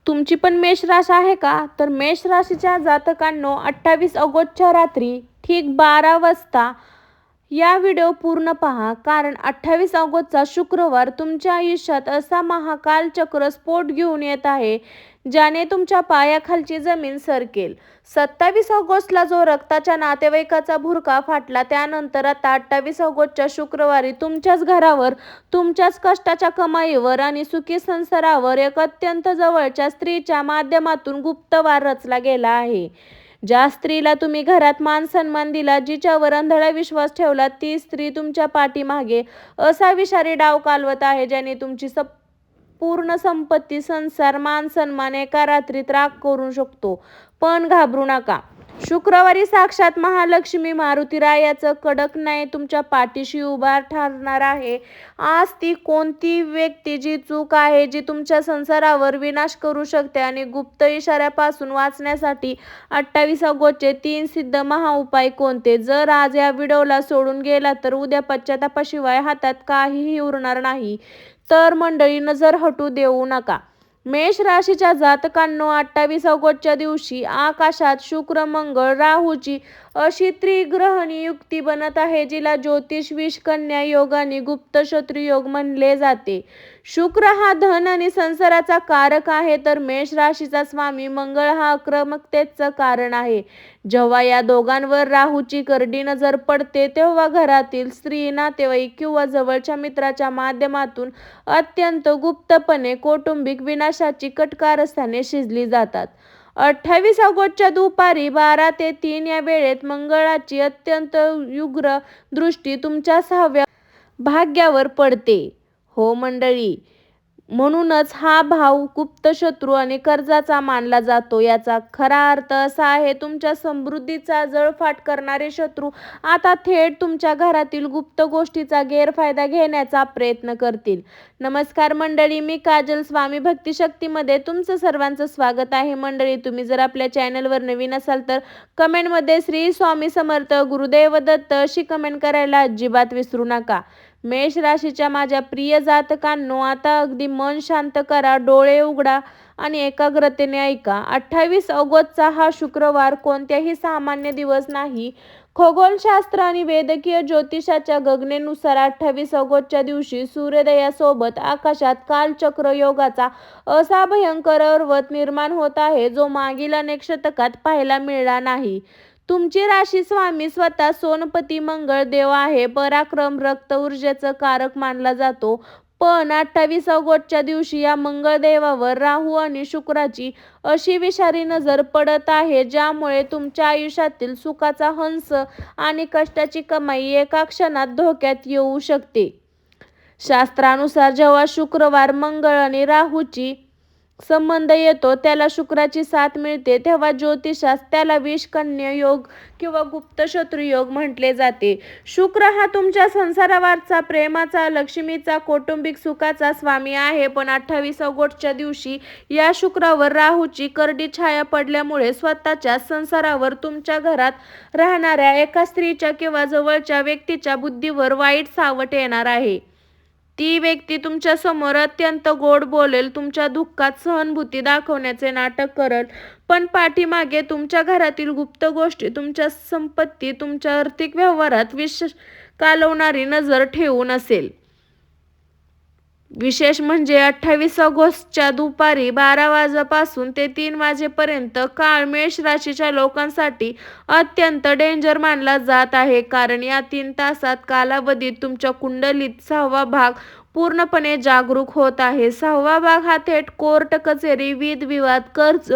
तुमची पण मेष राशी आहे का? तर मेष राशीच्या जातकांनो 28 ऑगस्टच्या रात्री ठीक 12 वाजता या व्हिडिओ पूर्ण पहा, कारण 28 ऑगस्टचा शुक्रवार तुमच्या आयुष्यात असा महाकाल चक्र स्फोट घेऊन येत आहे ज्याने तुमच्या पायाखालची जमीन सरकेल. 27 ऑगस्टला जो रक्ताच्या नातेवाईकाचा भुरका फाटला, त्यानंतर आता 28 ऑगस्टच्या शुक्रवारी तुमच्याच घरावर, तुमच्याच कष्टाच्या कमाईवर आणि सुखी संसारावर एक अत्यंत जवळच्या स्त्रीच्या माध्यमातून गुप्तवार रचला गेला आहे. ज्या स्त्रीला तुम्ही घरात मान सन्मान दिला, जिच्यावर अंधळा विश्वास ठेवला, ती स्त्री तुमच्या पाठीमागे असा विषारी डाव कालवत आहे ज्याने तुमची पूर्ण संपत्ती, संसार, मान सन्मान एका रात्रीत राख करू शकतो. पण घाबरू नका. शुक्रवारी साक्षात महालक्ष्मी मारुतीरायाचं कडक न्याय तुमच्या पाठीशी उभा ठरणार आहे. आज ती कोणती व्यक्ती, जी चूक आहे जी तुमच्या संसारावर विनाश करू शकते आणि गुप्त इशाऱ्यापासून वाचण्यासाठी 28 ऑगस्टचे 3 सिद्ध महाउपाय कोणते? जर आज या व्हिडिओला सोडून गेला तर उद्या पश्चातापाशिवाय हातात काहीही उरणार नाही. तर मंडळी, नजर हटू देऊ नका. मेष राशीच्या जातकांनो, 28 ऑगस्टच्या दिवशी आकाशात शुक्र, मंगळ, राहूची अशी त्रिग्रहणी युक्ती बनत आहे जिला ज्योतिष विष कन्या योग आणि गुप्त शत्रू योग म्हणले जाते. शुक्र हा धन आणि संसाराचा कारक आहे, तर मेष राशीचा स्वामी मंगळ हा आक्रमकतेचं कारण आहे. जेव्हा या दोघांवर राहूची करडी नजर पडते, तेव्हा घरातील स्त्री, नातेवाईक किंवा जवळच्या मित्राच्या माध्यमातून अत्यंत गुप्तपणे कौटुंबिक विनाशाची कटकारस्थाने शिजली जातात. 28 ऑगस्टच्या दुपारी 12 ते 3 या वेळेत मंगळाची अत्यंत उग्र दृष्टी तुमच्या 6व्या भाग्यावर पडते. हो मंडळी, म्हणूनच हा भाव गुप्त शत्रू आणि कर्जाचा मानला जातो. याचा खरा अर्थ असा आहे, तुमच्या समृद्धीचा जळफाट करणारे शत्रू आता थेट तुमच्या घरातील गुप्त गोष्टीचा गैरफायदा घेण्याचा प्रयत्न करतील. नमस्कार मंडळी, मी काजल, स्वामी भक्ती शक्तीमध्ये तुमचं सर्वांचं स्वागत आहे. मंडळी, तुम्ही जर आपल्या चॅनलवर नवीन असाल तर कमेंटमध्ये श्री स्वामी समर्थ, गुरुदेव दत्त अशी कमेंट करायला अजिबात विसरू नका. मेष राशीच्या माझ्या प्रिय जातकांनो, आता अगदी मन शांत करा, डोळे उघडा आणि एकाग्रतेने ऐका. 28 ऑगस्टचा हा शुक्रवार कोणत्याही सामान्य दिवस नाही. खगोलशास्त्र आणि वैद्यकीय ज्योतिषाच्या गणनेनुसार 28 ऑगस्टच्या दिवशी सूर्योदयासोबत आकाशात कालचक्र योगाचा असा भयंकर पर्वत निर्माण होत आहे जो मागील अनेक शतकात पाहायला मिळाला नाही. तुमची राशी स्वामी स्वतः सोनपती मंगळ देव आहे. पराक्रम, रक्त, ऊर्जेचं कारक मानला जातो. पण 28 ऑगस्टच्या दिवशी या मंगळ देवावर राहू आणि शुक्राची अशी विषारी नजर पडत आहे ज्यामुळे तुमच्या आयुष्यातील सुखाचा हंस आणि कष्टाची कमाई एका क्षणात धोक्यात येऊ शकते. शास्त्रानुसार जेव्हा शुक्रवार, मंगळ आणि राहूची संबंध येतो, त्याला शुक्राची साथ मिळते, तेव्हा ज्योतिषात त्याला विष कन्या योग किंवा गुप्त शत्रू योग म्हटले जाते. शुक्र हा तुमच्या संसारावरचा, प्रेमाचा, लक्ष्मीचा, कौटुंबिक सुखाचा स्वामी आहे. पण 28 ऑगस्टच्या दिवशी या शुक्रावर राहूची करडी छाया पडल्यामुळे स्वतःच्या संसारावर, तुमच्या घरात राहणाऱ्या एका स्त्रीच्या किंवा जवळच्या व्यक्तीच्या बुद्धीवर वाईट सावट येणार आहे. ती व्यक्ती तुमच्या समोर अत्यंत गोड बोलेल, तुमच्या दुःखात सहानुभूती दाखवण्याचे नाटक करेल, पण पाठीमागे तुमच्या घरातील गुप्त गोष्टी, तुमच्या संपत्ती, तुमच्या आर्थिक व्यवहारात विष कालवणारी नजर ठेवून असेल. विशेष म्हणजे 28 ऑगस्टच्या दुपारी 12 वाजेपासून ते 3 वाजेपर्यंत काळ मेष राशीच्या लोकांसाठी अत्यंत डेंजर मानला जात आहे, कारण या 3 तासात कालावधीत तुमच्या कुंडलीत 6वा भाग पूर्णपणे जागरूक होत आहे. 6वा भाग हा थेट कोर्ट कचेरी, वादविवाद, कर्ज,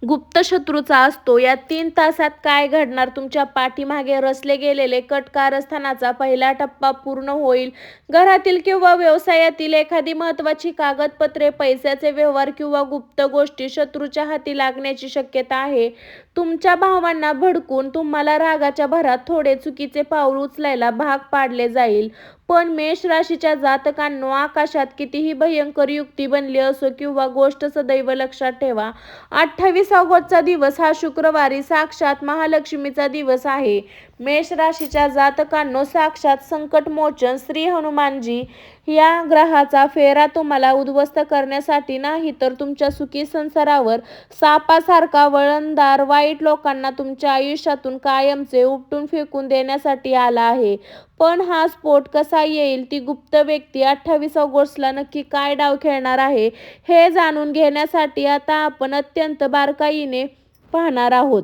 गुप्त शत्रूचा असतो. या 3 तासात काय घडणार? तुमच्या पाठीमागे रचले गेलेले कट कारस्थानाचा पहिला टप्पा पूर्ण होईल. घरातील किंवा व्यवसायातील एखादी महत्त्वाची कागदपत्रे, पैशाचे व्यवहार किंवा गुप्त गोष्टी शत्रूच्या हाती लागण्याची शक्यता आहे. तुमच्या भावांना भडकून तुम्हाला रागाच्या भरात थोडे चुकीचे पाऊल उचलायला भाग पाडले जाईल. पण मेष राशीच्या जातकांनो, आकाशात कितीही भयंकर युक्ती बनली असो किंवा गोष्ट सदैव लक्षात ठेवा, 28 ऑगस्टचा दिवस हा शुक्रवारी साक्षात महालक्ष्मीचा दिवस आहे. मेष राशीच्या जातकांनो, साक्षात संकटमोचन श्री हनुमानजी या ग्रहाचा फेरा तुम्हाला उद्ध्वस्त करण्यासाठी नाही, तर तुमच्या सुखी संसारावर सापासारखा वळणदार वाईट लोकांना तुमच्या आयुष्यातून कायमचे उपटून फेकून देण्यासाठी आला आहे. पण हा स्फोट कसा येईल, ती गुप्त व्यक्ती 28 ऑगस्टला नक्की काय डाव खेळणार आहे, हे जाणून घेण्यासाठी आता आपण अत्यंत बारकाईने पाहणार आहोत.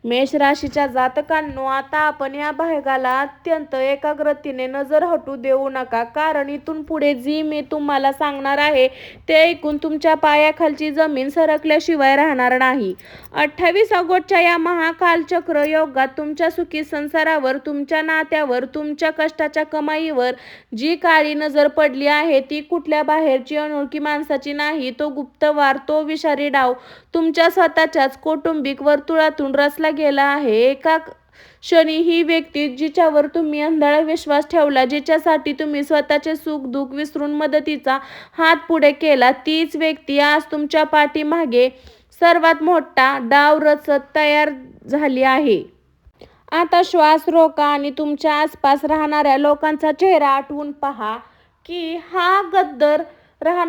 मेष राशीच्या जातकांनो, आता आपण या भागाला अत्यंत एकाग्रतेने नजर हटू देऊ नका, कारण इथून पुढे जी मी तुम्हाला सांगणार आहे ते ऐकून तुमच्या पायाखालची जमीन सरकल्याशिवाय राहणार नाही. 28 ऑगस्टच्या या महाकालचक्र योगात तुमच्या सुखी संसारावर, तुमच्या नात्यावर, तुमच्या कष्टाच्या कमाईवर जी काळी नजर पडली आहे ती कुठल्या बाहेरची अनोळखी माणसाची नाही. तो गुप्तवार, तो विषारी डाव तुमच्या स्वतःच्याच कौटुंबिक वर्तुळातून रचला गेला आहे. एका क्षणी ही व्यक्ती जिच्यावर तुम्ही अंधाळा विश्वास ठेवला, जिच्यासाठी तुम्ही स्वतःचे सुख दुःख विसरून मदतीचा हात पुढे केला, तीच व्यक्ती आज तुमच्या पाठीमागे सर्वात मोठा डाव रचत तयार झाली आहे. आता श्वास रोका आणि तुमच्या आसपास राहणाऱ्या लोकांचा चेहरा आठवून पहा की हा गद्दर हा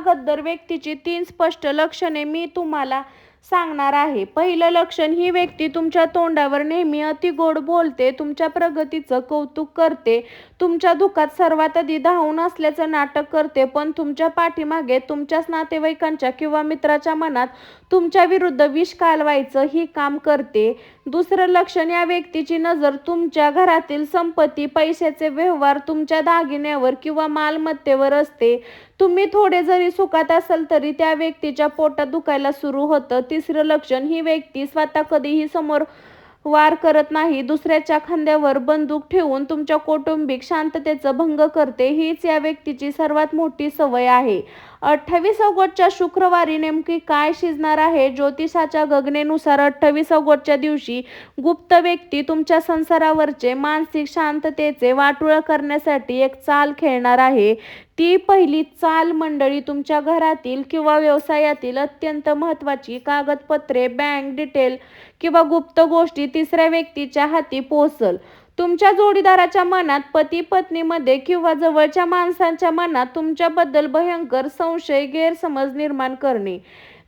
गद्दर व्यक्तीची 3 स्पष्ट लक्षणे मी तुम्हाला सांगणार आहे. पहिलं लक्षण, ही व्यक्ती तुमच्या तोंडावर नेहमी अतिगोड बोलते, तुमच्या प्रगतीचं कौतुक करते, तुमच्या दुःखात सर्वात आधी धावून असल्याचं नाटक करते, पण तुमच्या पाठीमागे तुमच्याच नातेवाईकांच्या किंवा मित्राच्या मनात तुमच्या विरुद्ध विष कालवायचं ही काम करते. दुसरं लक्षण, या व्यक्तीची नजर तुमच्या घरातील संपत्ती, पैशाचे व्यवहार, तुमच्या दागिन्यावर किंवा मालमत्तेवर असते. तुम्ही थोडे जरी सुखात असाल तरी त्या व्यक्तीच्या पोटात दुखायला सुरू होतं. तिसरं लक्षण, ही व्यक्ती स्वतः कधीही समोर वार करत नाही, दुसऱ्याच्या खांद्यावर बंदूक ठेवून तुमच्या कौटुंबिक शांततेचा भंग करते. हीच या व्यक्तीची सर्वात मोठी सवय आहे. 28 ऑगस्टच्या शुक्रवारी नेमकी काय शिजणार आहे? ज्योतिषाच्या गणनेनुसार 28 ऑगस्टच्या दिवशी गुप्त व्यक्ती तुमच्या संसारावरचे मानसिक शांततेचे वाटोळं करण्यासाठी एक चाल खेळणार आहे. ती पहिली चाल मंडळी, तुमच्या घरातील किंवा व्यवसायातील अत्यंत महत्त्वाची कागदपत्रे, बँक डिटेल किंवा गुप्त गोष्टी तिसऱ्या व्यक्तीच्या हाती पोहोचल. तुमच्या जोडीदाराच्या मनात, पती पत्नीमध्ये किंवा जवळच्या माणसांच्या मनात तुमच्याबद्दल भयंकर संशय, गैरसमज निर्माण करणे.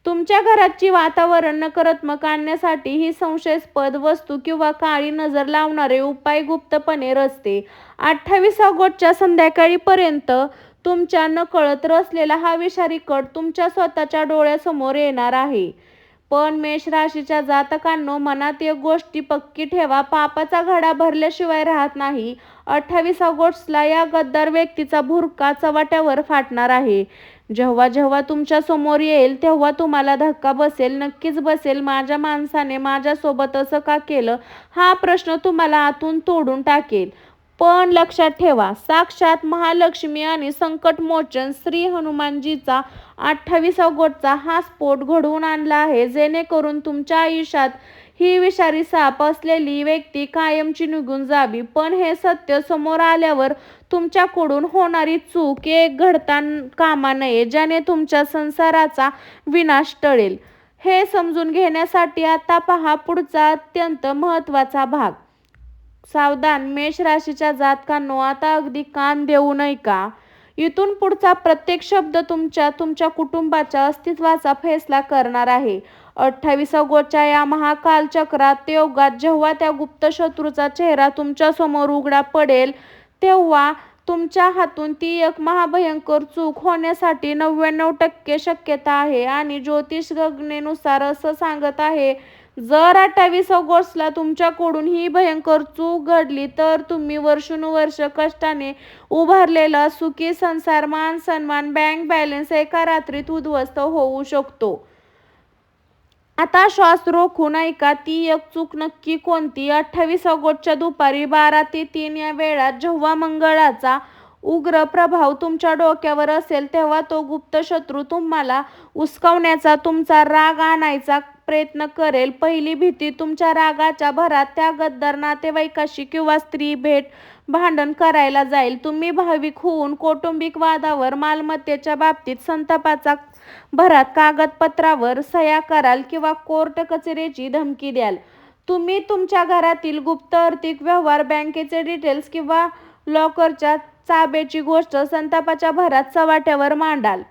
तुमच्या घराची वातावरण नकारात्मक आणण्यासाठी ही संशयास्पद वस्तू किंवा काळी नजर लावणारे उपाय गुप्तपणे रचते. 28 ऑगस्टच्या संध्याकाळीपर्यंत तुमच्या नकळत रचलेला हा विषारी कट तुमच्या स्वतःच्या डोळ्यासमोर येणार आहे. पण मेष राशीच्या जातकांनो, मनात एक गोष्टी पक्की ठेवा, पापाचा घडा भरल्याशिवाय राहत नाही. 28 ऑगस्टला या गद्दार व्यक्तीचा भुरका चव्हाट्यावर फाटणार आहे. जेव्हा जेव्हा तुमच्या समोर येईल तेव्हा तुम्हाला धक्का बसेल, नक्कीच बसेल. माझ्या माणसाने माझ्यासोबत असं का केलं, हा प्रश्न तुम्हाला आतून तोडून टाकेल. पण लक्षात ठेवा, साक्षात महालक्ष्मी आणि संकटमोचन श्री हनुमानजीचा 28 ऑगस्टचा हा स्फोट घडवून आणला आहे, जेणेकरून तुमच्या आयुष्यात ही विषारी साप असलेली व्यक्ती कायमची निघून जावी. पण हे सत्य समोर आल्यावर तुमच्याकडून होणारी चूक एक घडता कामा नये, ज्याने तुमच्या संसाराचा विनाश टळेल. हे समजून घेण्यासाठी आता पहा पुढचा अत्यंत महत्त्वाचा भाग. सावधान मेष राशीच्या जातकांनो, आता अगदी कान देऊ नये का? इथून पुढचा प्रत्येक शब्द तुमच्या कुटुंबाच्या अस्तित्वाचा फैसला करणार आहे. 28 ऑगस्टच्या या महाकाल चक्रात योगात जेव्हा त्या गुप्त शत्रूचा चेहरा तुमच्या समोर उघडा पडेल, तेव्हा तुमच्या हातून ती एक महाभयंकर चूक होण्यासाठी 99% शक्यता आहे. आणि ज्योतिष गणनेनुसार असं सांगत आहे, जर 28 ऑगस्टला तुमच्याकडून ही भयंकर चूक घडली तर तुम्ही वर्षानुवर्ष कष्टाने उभारलेला सुखी संसार, मान सन्मान, बँक बॅलन्स एका रात्रीत उद्ध्वस्त होऊ शकतो. आता श्वास रोखून ऐका, ती एक चूक नक्की कोणती? 28 ऑगस्टच्या दुपारी 12 ते 3 या वेळात जेव्हा मंगळाचा उग्र प्रभाव तुमच्या डोक्यावर असेल, तेव्हा तो गुप्त शत्रू तुम्हाला उस्कावण्याचा, तुमचा राग आणायचा प्रयत्न करेल. पहिली भीती, तुमच्या रागाच्या भरात त्या गद्दार नातेवाईकाशी किंवा स्त्री भेट भांडण करायला जाईल. तुम्ही भाविक होऊन कौटुंबिक वादावर, मालमत्तेच्या बाबतीत संतापाचा भरात कागदपत्रावर सह्या कराल किंवा कोर्ट कचेरीची धमकी द्याल. तुम्ही तुमच्या घरातील गुप्त आर्थिक व्यवहार, बँकेचे डिटेल्स किंवा लॉकरच्या चाब्याची गोष्ट संतापाच्या भरात चव्हाट्यावर मांडाल.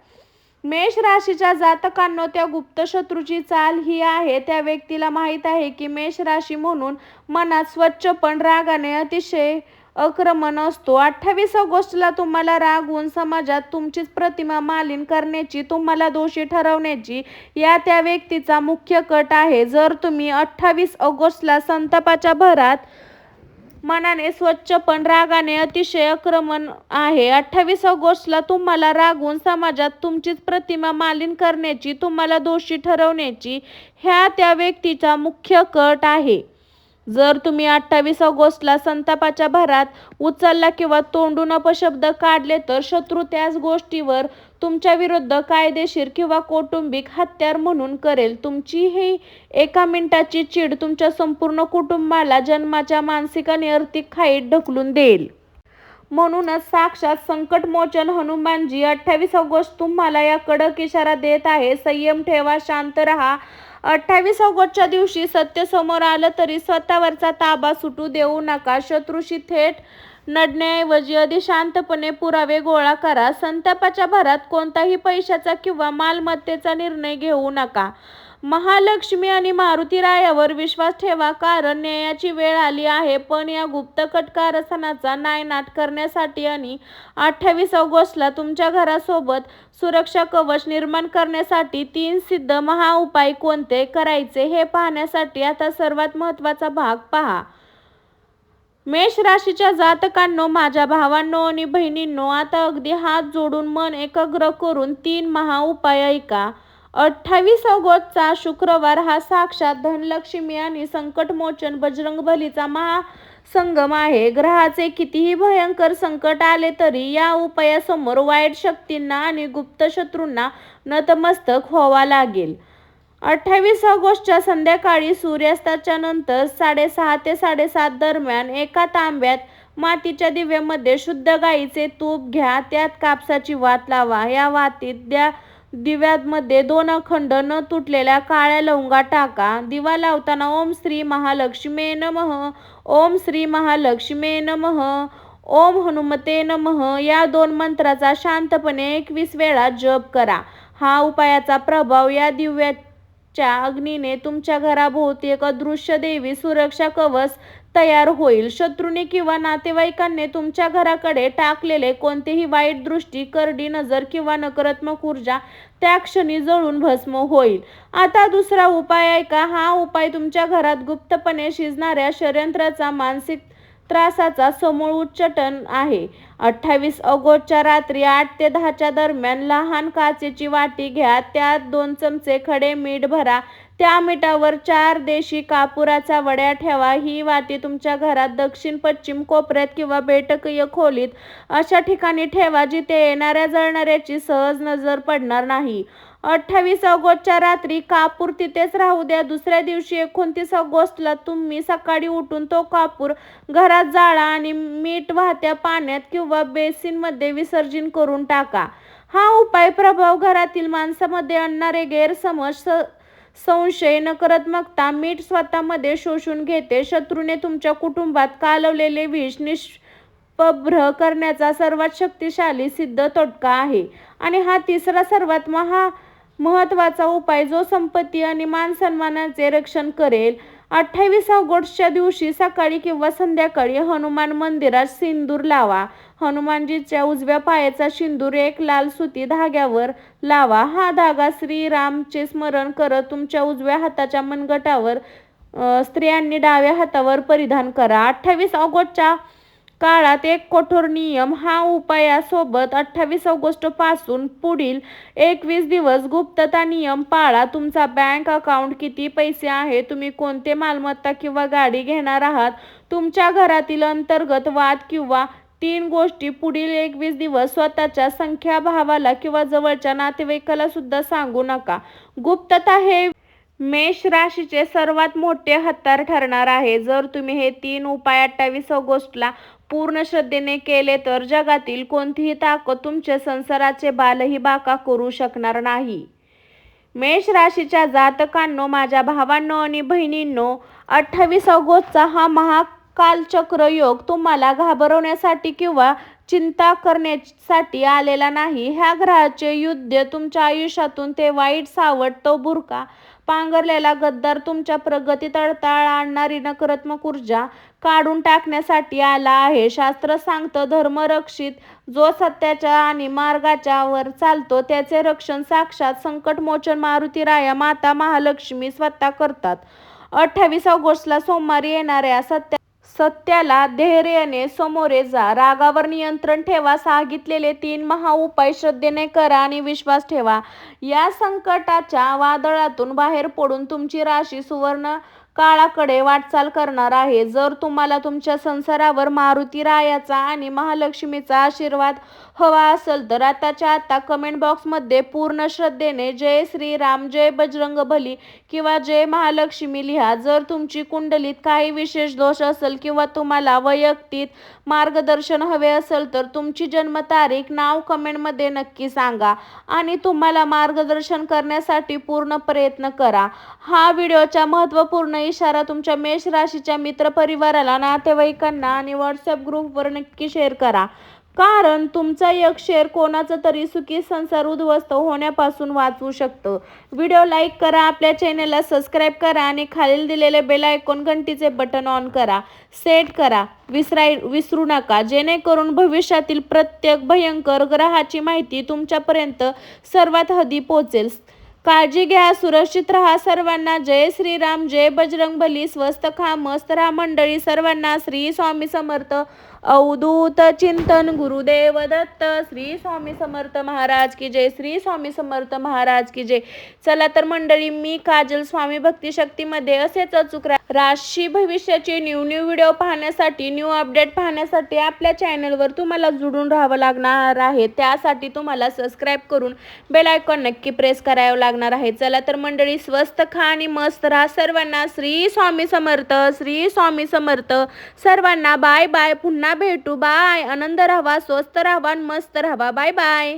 मेष राशीच्या जातकांनो, त्या गुप्त शत्रूची चाल ही आहे. त्या व्यक्तीला माहीत आहे की मेष राशी म्हणून मनात स्वच्छ पण रागाने अतिशय आक्रमण असतो. 28 ऑगस्टला तुम्हाला रागवून समाजात तुमचीच प्रतिमा मलिन करण्याची, तुम्हाला दोषी ठरवण्याची या त्या व्यक्तीचा मुख्य कट आहे. जर तुम्ही 28 ऑगस्टला संतापाच्या भरात मनाने स्वच्छ पण रागाने अतिशय आक्रमण आहे. 28 ऑगस्टला तुम्हाला रागवून समाजात तुमचीच प्रतिमा मलिन करण्याची, तुम्हाला दोषी ठरवण्याची ह्या त्या व्यक्तीचा मुख्य कट आहे. जर तुम्ही 28 ऑगस्टला संतापाच्या भरात उचलला किंवा तोंडून अपशब्द काढले तर शत्रू त्याच गोष्टीवर तुमच्या विरुद्ध कायदेशीर किंवा कौटुंबिक हत्यार म्हणून करेल. तुमची ही एका मिनिटाची चीड तुमच्या संपूर्ण कुटुंबाला जन्माच्या मानसिक आणि आर्थिक खाईत ढकलून देईल. म्हणूनच साक्षात संकटमोचन हनुमानजी 28 ऑगस्ट तुम्हाला या कडक इशारा देत आहे. संयम ठेवा, शांत रहा. 28 ऑगस्टच्या दिवशी सत्य समोर आलं तरी स्वतःवरचा ताबा सुटू देऊ नका. शत्रूशी थेट लढण्याऐवजी आधी शांतपणे पुरावे गोळा करा. संतापाच्या भरात कोणताही पैशाचा किंवा मालमत्तेचा निर्णय घेऊ नका. महालक्ष्मी आणि मारुतीरायावर विश्वास ठेवा, कारण न्यायाची वेळ आली आहे. पण या गुप्त कटकारस्थानाचा नायनाट करण्यासाठी आणि 28 ऑगस्टला तुमच्या घरासोबत सुरक्षा कवच निर्माण करण्यासाठी 3 सिद्ध महाउपाय कोणते करायचे हे पाहण्यासाठी आता सर्वात महत्त्वाचा भाग पहा. मेष राशीच्या जातकांनो, माझ्या भावांनो आणि बहिणींनो, आता अगदी हात जोडून मन एकाग्र करून 3 महाउपाय ऐका. 28 ऑगस्टचा शुक्रवार हा साक्षात धनलक्ष्मी आणि संकटमोचन बजरंगबलीचा महासंगम आहे. ग्रहाचे कितीही भयंकर संकट आले तरी या उपायासमोर वाईट शक्तींना आणि गुप्त शत्रूंना नतमस्तक व्हावा लागेल. 28 ऑगस्टच्या संध्याकाळी सूर्यास्ताच्या नंतर 6:30 ते 7:30 दरम्यान एका तांब्यात मातीच्या दिव्यामध्ये शुद्ध गाईचे तूप घ्या. त्यात कापसाची वात लावा. या वातीत दिव्यामध्ये 2 अखंड न तुटलेल्या काळ्या लवंगा टाका. दिवा लावताना ओम श्री महालक्ष्मी नमः, ओम श्री महालक्ष्मी नमः, ओम हनुमते नमः या 2 मंत्राचा शांतपणे 21 वेळा जप करा. हा उपायाचा प्रभाव या दिव्याच्या अग्नीने तुमच्या घराभोवती एक अदृश्य दैवी सुरक्षा कवच तयार होईल. शत्रूने किंवा नातेवाईकांनी तुमच्या घराकडे टाकलेले कोणतेही वाईट दृष्टी, करडी नजर किंवा नकारात्मक ऊर्जा त्या क्षणी जळून भस्म होईल. आता दुसरा उपाय ऐका. हा उपाय तुमच्या घरात गुप्तपणे शिजणाऱ्या षड्यंत्राचा, मानसिक त्रासाचा समूळ उच्चाटन आहे. 28 ऑगस्टच्या रात्री 8 ते 10 दरम्यान लहान काचेची वाटी घ्या. त्यात 2 चमचे खडे मीठ भरा. त्या मिठावर 4 देशी कापुराचा वड्या ठेवा. ही वाटी तुमच्या घरात दक्षिण-पश्चिम कोपऱ्यात किंवा बैठकीय खोलीत अशा ठिकाणी ठेवा जिथे येणाऱ्या जळणाऱ्याची सहज नजर पडणार नाही. 28 ऑगस्टच्या रात्री कापूर तिथेच राहू द्या. दुसऱ्या दिवशी 29 ऑगस्टला तुम्ही सकाळी उठून तो कापूर घरात जाळा आणि मीठ वाहत्या पाण्यात किंवा बेसिनमध्ये विसर्जन करून टाका. हा उपाय प्रभाव घरातील माणसामध्ये आणणारे गैरसमज, संशय, नकारात्मकता मीठ स्वतःमध्ये शोषून घेते. शत्रूने तुमच्या कुटुंबात कालवलेले विष निष्प्रभ करण्याचा सर्वात शक्तिशाली सिद्ध तोटगा आहे. आणि हा तिसरा सर्वात महत्त्वाचा उपाय जो संपत्ती आणि मानसन्मानाचे रक्षण करेल. 28 ऑगस्टच्या दिवशी सकाळी किंवा संध्याकाळी हनुमान मंदिरात सिंदूर लावा. हनुमानजीच्या उजव्या पायाचा सिंदूर एक लाल सुती धाग्यावर लावा. हा धागा श्रीरामचे स्मरण करत तुमच्या उजव्या हाताच्या मनगटावर, स्त्रियांनी डाव्या हातावर परिधान करा. 28 ऑगस्टच्या काळात एक कठोर नियम. हा उपायासोबत 28 ऑगस्ट पासून पुढील 21 दिवस गुप्तता नियम पाळा. तुमचा बँक अकाउंट किती पैसे आहे, तुम्ही कोणते मालमत्ता किंवा गाडी घेणार आहात, तुमच्या घरातील अंतर्गत वाद किंवा 3 गोष्टी पुढील 21 दिवस स्वतःच्या सख्या भावाला किंवा जवळच्या नातेवाईकाला सुद्धा सांगू नका. गुप्तता हे मेष राशीचे सर्वात मोठे हत्यार ठरणार आहे. जर तुम्ही हे 3 उपाय 28 ऑगस्टला पूर्ण श्रद्धेने केले तर जगातील कोणतीही ताकद तुमच्या संसाराचे बालही बाका करू शकणार नाही. मेष राशीच्या जातकांनो, माझ्या भावांनो आणि बहिणींनो, 28 ऑगस्टचा हा महाकालचक्र योग तुम्हाला घाबरवण्यासाठी किंवा चिंता करण्यासाठी आलेला नाही. ह्या ग्रहाचे युद्ध तुमच्या आयुष्यातून ते वाईट सावट, तो बुरका पांघरलेला गद्दार, तुमच्या प्रगतीत अडथळा आणणारी नकारात्मक ऊर्जा काढून टाकण्यासाठी आला आहे. शास्त्र सांगतं, धर्मरक्षित जो सत्याच्या आणि मार्गाच्या वर चालतो त्याचे रक्षण साक्षात संकटमोचन मारुती राया माता महालक्ष्मी स्वतः करतात. 28 ऑगस्टला सोमवारी येणाऱ्या सत्याला धैर्याने सामोरे जा. रागावर नियंत्रण ठेवा. सांगितलेले 3 महाउपाय श्रद्धेने करा आणि विश्वास ठेवा. या संकटाच्या वादळातून बाहेर पडून तुमची राशी सुवर्ण काळाकडे वाटचाल करणार आहे. जर तुम्हाला तुमच्या संसारावर मारुती रायाचा आणि महालक्ष्मीचा आशीर्वाद हवा असेल तर आताच्या आता कमेंट बॉक्समध्ये पूर्ण श्रद्धेने जय श्रीराम, जय बजरंगबली किंवा जय महालक्ष्मी लिहा. जर तुमची कुंडलीत काही विशेष दोष असेल किंवा तुम्हाला वैयक्तिक मार्गदर्शन हवे असेल तर तुमची जन्मतारीख, नाव कमेंटमध्ये नक्की सांगा आणि तुम्हाला मार्गदर्शन करण्यासाठी पूर्ण प्रयत्न करा. हा व्हिडिओचा महत्त्वपूर्ण इशारा तुमच्या मेष राशीच्या मित्रपरिवाराला, नातेवाईकांना आणि व्हॉट्सअप ग्रुपवर नक्की शेअर करा, कारण तुमचा एक शेअर कोणाचा तरी सुखी संसार उद्ध्वस्त होण्यापासून वाचवू शकतो. व्हिडिओ लाईक करा, आपल्या चॅनेलला सबस्क्राईब करा आणि खालील दिलेले बेल आयकॉन घंटीचे बटन ऑन करा, सेट करा विसरू नका, जेणेकरून भविष्यातील प्रत्येक भयंकर ग्रहाची माहिती तुमच्यापर्यंत सर्वात आधी पोहोचेल. काळजी घ्या, सुरक्षित राहा. सर्वांना जय श्रीराम, जय बजरंगबली. स्वस्त खा, मस्त राहा मंडळी. सर्वांना श्री स्वामी समर्थ. अवधूत चिंतन गुरुदेव दत्त. श्री स्वामी समर्थ महाराज की जय. श्री स्वामी समर्थ महाराज की जय. चला तर मंडळी, मी काजल स्वामी भक्ती शक्तीमध्ये असेच अचूक राशी भविष्याचे न्यू व्हिडिओ पाहण्यासाठी, न्यू अपडेट पाहण्यासाठी आपल्या चॅनलवर तुम्हाला जुडून राहावं लागणार आहे. त्यासाठी तुम्हाला सबस्क्राईब करून बेल आयकॉन नक्की प्रेस करावं लागणार आहे. चला तर मंडळी, स्वस्त खा आणि मस्त राहा. सर्वांना श्री स्वामी समर्थ, श्री स्वामी समर्थ. सर्वांना बाय बाय. पुन्हा भेटू. बाय. आनंद राहावा, स्वस्त राहावा, मस्त राहावा. Bye bye.